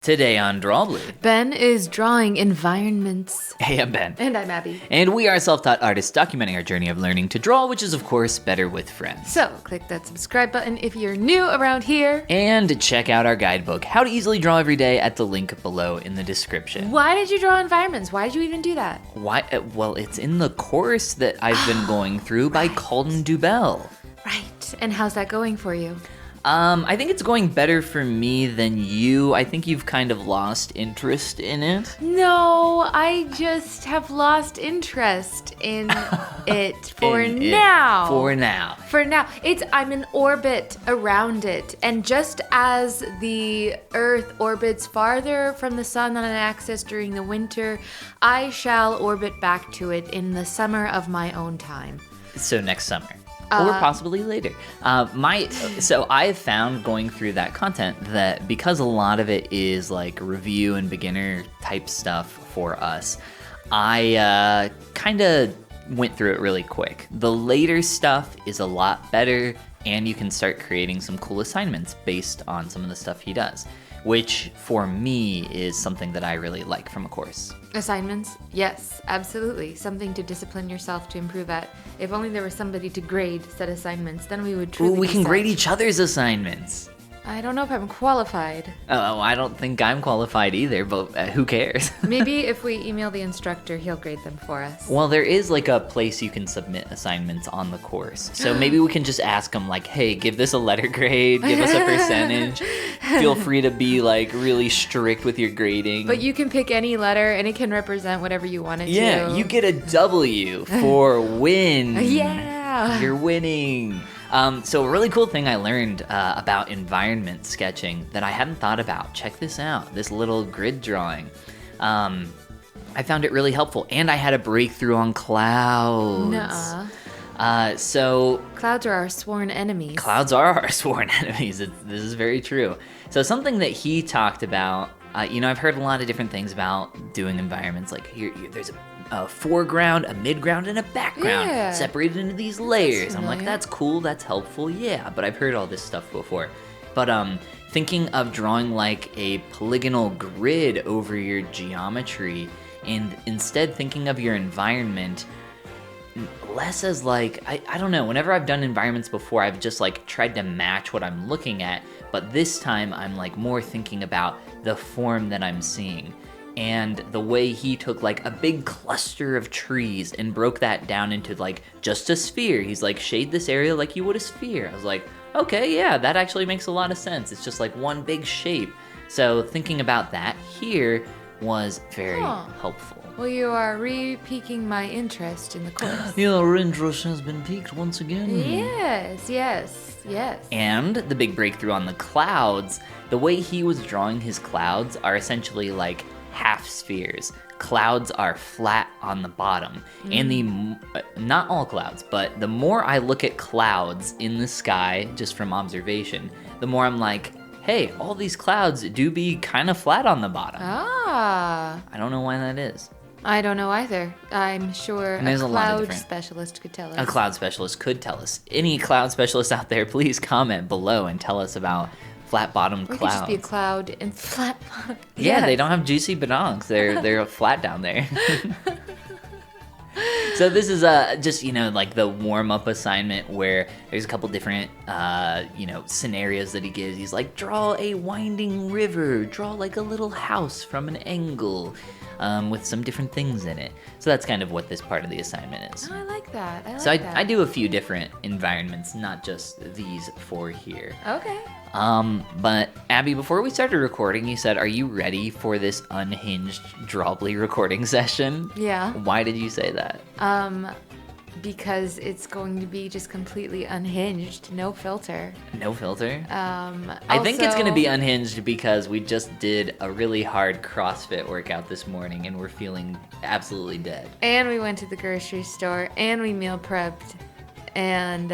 Today on Drawbli. Ben is drawing environments. Hey, I'm Ben. And I'm Abby. And we are self-taught artists documenting our journey of learning to draw, which is, of course, better with friends. So, click that subscribe button if you're new around here. And check out our guidebook, How to Easily Draw Every Day, at the link below in the description. Why did you draw environments? Why did you even do that? Why? Well, it's in the course that I've been going through by Calden Dubell. Right. And how's that going for you? I think it's going better for me than you. I think you've kind of lost interest in it. No, I just have lost interest in it for now. For now. For now. I'm in orbit around it. And just as the Earth orbits farther from the sun on an axis during the winter, I shall orbit back to it in the summer of my own time. So next summer. Or possibly later. So I've found going through that content that because a lot of it is like review and beginner type stuff for us, I kind of went through it really quick. The later stuff is a lot better, and you can start creating some cool assignments based on some of the stuff he does, which for me is something that I really like from a course. Assignments? Yes, absolutely. Something to discipline yourself to improve at. If only there was somebody to grade said assignments, then we would truly we be can set. grade each other's assignments. I don't know if I'm qualified. Oh, I don't think I'm qualified either, but who cares? Maybe if we email the instructor, he'll grade them for us. Well, there is like a place you can submit assignments on the course. So maybe we can just ask them like, hey, give this a letter grade, give us a percentage. Feel free to be like really strict with your grading. But you can pick any letter and it can represent whatever you want it to. Yeah, you get a W for win. Yeah. You're winning. So a really cool thing I learned about environment sketching that I hadn't thought about. Check this out, this little grid drawing. I found it really helpful, and I had a breakthrough on clouds. Nuh-uh. So clouds are our sworn enemies. Clouds are our sworn enemies. This is very true. So something that he talked about, I've heard a lot of different things about doing environments. Like there's a foreground, a midground, and a background separated into these layers. I'm like, that's cool, that's helpful, yeah, but I've heard all this stuff before. But thinking of drawing like a polygonal grid over your geometry, and instead thinking of your environment less as like, I don't know, whenever I've done environments before, I've just like tried to match what I'm looking at, but this time I'm like more thinking about the form that I'm seeing. And the way he took like a big cluster of trees and broke that down into like just a sphere. He's like, shade this area like you would a sphere. I was like, okay, yeah, that actually makes a lot of sense. It's just like one big shape. So thinking about that here was very helpful. Well, you are re-piquing my interest in the course. Your interest has been piqued once again. Yes. And the big breakthrough on the clouds, the way he was drawing his clouds are essentially like half spheres. Clouds are flat on the bottom. And not all clouds, but the more I look at clouds in the sky just from observation, the more I'm like, hey, all these clouds do be kind of flat on the bottom. I don't know why that is. I don't know either. I'm sure a cloud specialist could tell us. A cloud specialist could tell us. Any cloud specialist out there, please comment below and tell us about flat-bottomed clouds. Or it could just be a cloud and flat bottom. Yeah, they don't have juicy badonks. They're flat down there. So this is just, like the warm-up assignment where there's a couple different, scenarios that he gives. He's like, draw a winding river, draw like a little house from an angle, with some different things in it. So that's kind of what this part of the assignment is. Oh, I like that. I do a few different environments, not just these four here. Okay. But Abby, before we started recording, you said, are you ready for this unhinged Drawbli recording session? Yeah. Why did you say that? Because it's going to be just completely unhinged, no filter. No filter? I think it's going to be unhinged because we just did a really hard CrossFit workout this morning and we're feeling absolutely dead. And we went to the grocery store and we meal prepped. And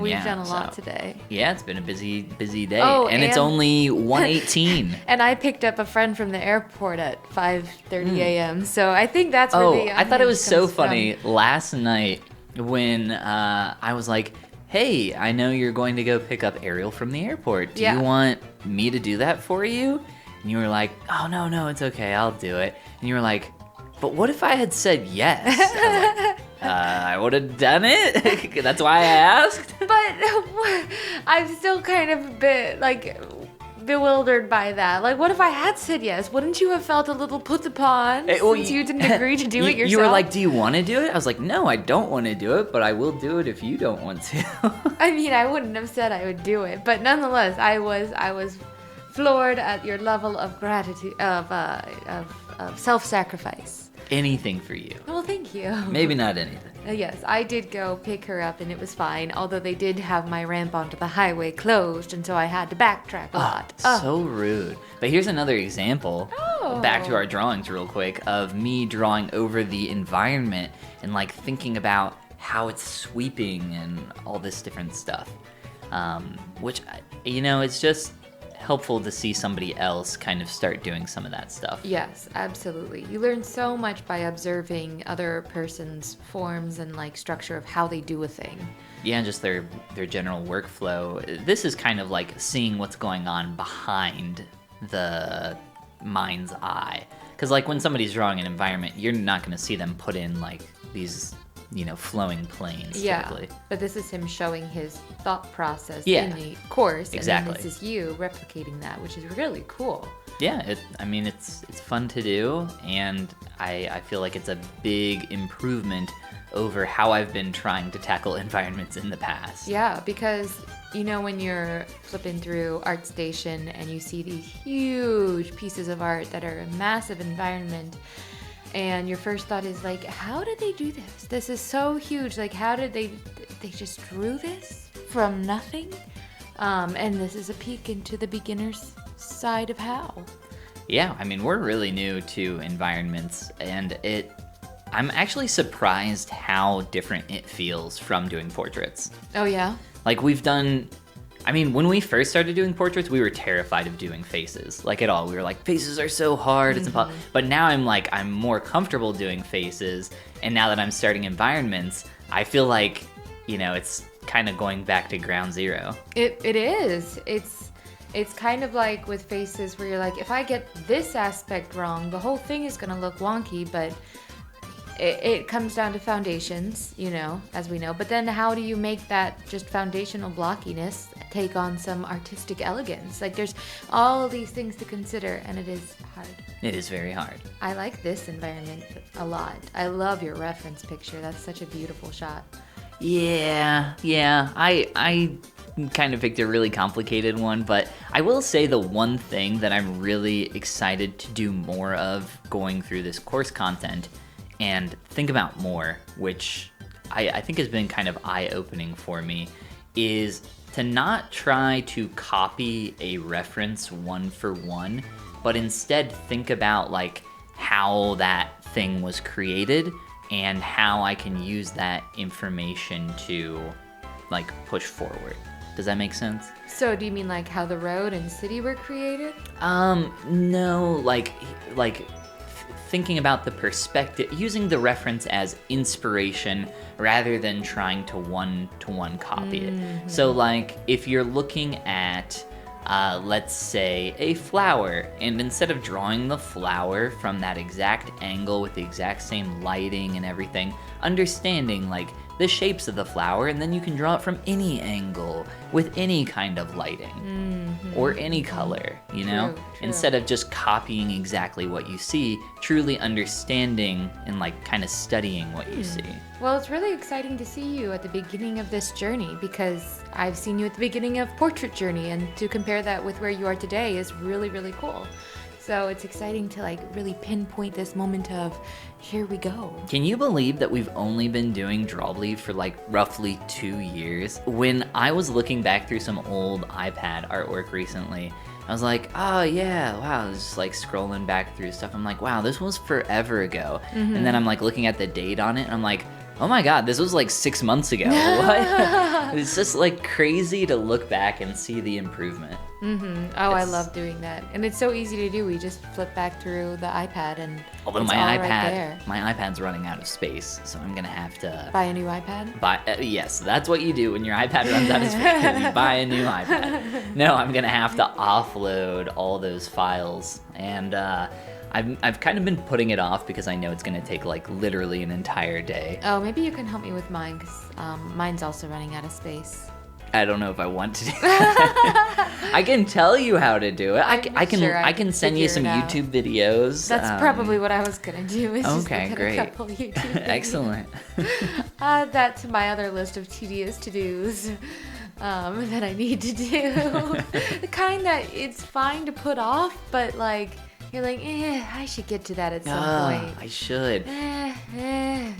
we've done a lot today. Yeah, it's been a busy day. Oh, and it's only 1:18. And I picked up a friend from the airport at 5:30 a.m. So I think that's where the I thought it was so funny last night when I was like, hey, I know you're going to go pick up Ariel from the airport. Do Yeah. you want me to do that for you? And you were like, oh, no, it's okay, I'll do it. And you were like, but what if I had said yes? I was like, I would have done it. That's why I asked. But I'm still kind of a bit like bewildered by that. Like, what if I had said yes? Wouldn't you have felt a little put upon since you didn't agree to do it yourself? You were like, do you want to do it? I was like, no, I don't want to do it, but I will do it if you don't want to. I mean, I wouldn't have said I would do it, but nonetheless, I was floored at your level of gratitude of self-sacrifice. Anything for you. Well, thank you. Maybe not anything. Yes, I did go pick her up and it was fine, although they did have my ramp onto the highway closed, and so I had to backtrack a lot. So rude. But here's another example, back to our drawings real quick, of me drawing over the environment and like thinking about how it's sweeping and all this different stuff. Which, it's just helpful to see somebody else kind of start doing some of that stuff. Yes, absolutely. You learn so much by observing other person's forms and like structure of how they do a thing. Yeah, just their general workflow. This is kind of like seeing what's going on behind the mind's eye. Because like when somebody's drawing an environment, you're not going to see them put in like these flowing planes. Yeah, typically. but this is him showing his thought process Yeah, in the course. exactly. And then this is you replicating that, which is really cool. Yeah, it's fun to do, and I feel like it's a big improvement over how I've been trying to tackle environments in the past. Yeah, because when you're flipping through ArtStation and you see these huge pieces of art that are a massive environment, and your first thought is like, how did they do this? This is so huge. Like, how did they just drew this from nothing? And this is a peek into the beginner's side of how. Yeah, I mean, we're really new to environments, and I'm actually surprised how different it feels from doing portraits. Oh, yeah? Like, when we first started doing portraits, we were terrified of doing faces, like at all. We were like, faces are so hard, it's impossible. But now I'm more comfortable doing faces, and now that I'm starting environments, I feel like, it's kind of going back to ground zero. It is. It's kind of like with faces where you're like, if I get this aspect wrong, the whole thing is gonna look wonky, but it comes down to foundations, as we know. But then how do you make that just foundational blockiness take on some artistic elegance? Like, there's all these things to consider, and it is hard. It is very hard. I like this environment a lot. I love your reference picture. That's such a beautiful shot. Yeah. I kind of picked a really complicated one, but I will say the one thing that I'm really excited to do more of going through this course content and think about more, which I think has been kind of eye-opening for me, is to not try to copy a reference one for one, but instead think about like how that thing was created and how I can use that information to like push forward. Does that make sense? So do you mean like how the road and city were created? No, like thinking about the perspective, using the reference as inspiration rather than trying to one-to-one copy it. So like if you're looking at, let's say, a flower, and instead of drawing the flower from that exact angle with the exact same lighting and everything, understanding like the shapes of the flower, and then you can draw it from any angle with any kind of lighting or any color, True. Instead of just copying exactly what you see, truly understanding and like kind of studying what you see. Well, it's really exciting to see you at the beginning of this journey, because I've seen you at the beginning of Portrait Journey, and to compare that with where you are today is really, really cool. So it's exciting to like really pinpoint this moment of, here we go. Can you believe that we've only been doing Drawbli for like roughly 2 years? When I was looking back through some old iPad artwork recently, I was like, oh yeah, wow, I was just like scrolling back through stuff. I'm like, wow, this was forever ago. And then I'm like looking at the date on it, and I'm like, Oh my God, this was like 6 months ago. What? It's just like crazy to look back and see the improvement. I love doing that, and it's so easy to do. We just flip back through the iPad, and Although it's my all iPad, right there. my iPad's running out of space, so I'm gonna have to Buy a new iPad. buy. Yes, that's what you do when your iPad runs out of space. You buy a new iPad. No, I'm gonna have to offload all those files, and I've kind of been putting it off because I know it's gonna take like literally an entire day. Oh, maybe you can help me with mine, because mine's also running out of space. I don't know if I want to do that. I can tell you how to do it. I can send you some YouTube videos. That's probably what I was gonna do. Is just okay, look at great. A couple YouTube videos. Excellent. Add that to my other list of tedious to-dos that I need to do. The kind that it's fine to put off, but like you're like, I should get to that at some point. I should.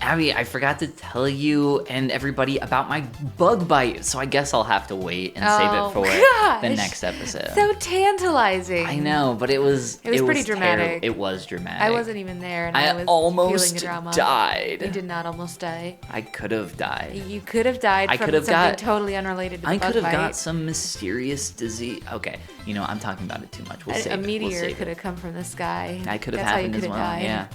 Abby, I forgot to tell you and everybody about my bug bite, so I guess I'll have to wait and save it for the next episode. So tantalizing. I know, but it was pretty dramatic. Terrible. It was dramatic. I wasn't even there, and I was almost feeling the drama. died. You did not almost die. I could have died. You could have died from something totally unrelated to the I bug could have bite. got some mysterious disease. Okay, I'm talking about it too much. We'll save A it. meteor could have come from the sky. That could have That's happened how you as could well. have died. Yeah.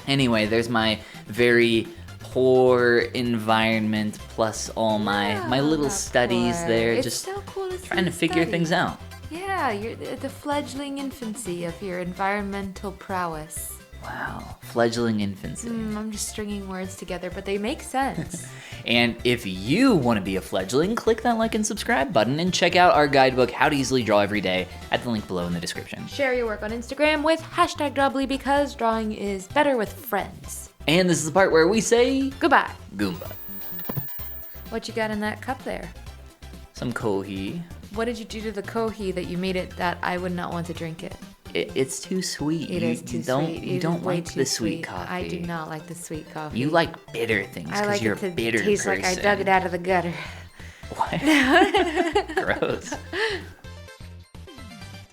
Anyway, there's my very poor environment plus all my little studies Poor. there, It's just so cool to trying to see figure study. things out. Yeah, you're the fledgling infancy of your environmental prowess. Wow, fledgling infancy. I'm just stringing words together, but they make sense. And if you want to be a fledgling, click that like and subscribe button and check out our guidebook, How to Easily Draw Every Day, at the link below in the description. Share your work on Instagram with #Drawbli because drawing is better with friends. And this is the part where we say Goodbye. Goomba. What you got in that cup there? Some kohi. What did you do to the kohi that you made it that I would not want to drink it? It's too sweet. It is too sweet. You don't way like too the sweet coffee. I do not like the sweet coffee. You like bitter things I because like you're it to a bitter taste person. like I dug it out of the gutter. What? Gross.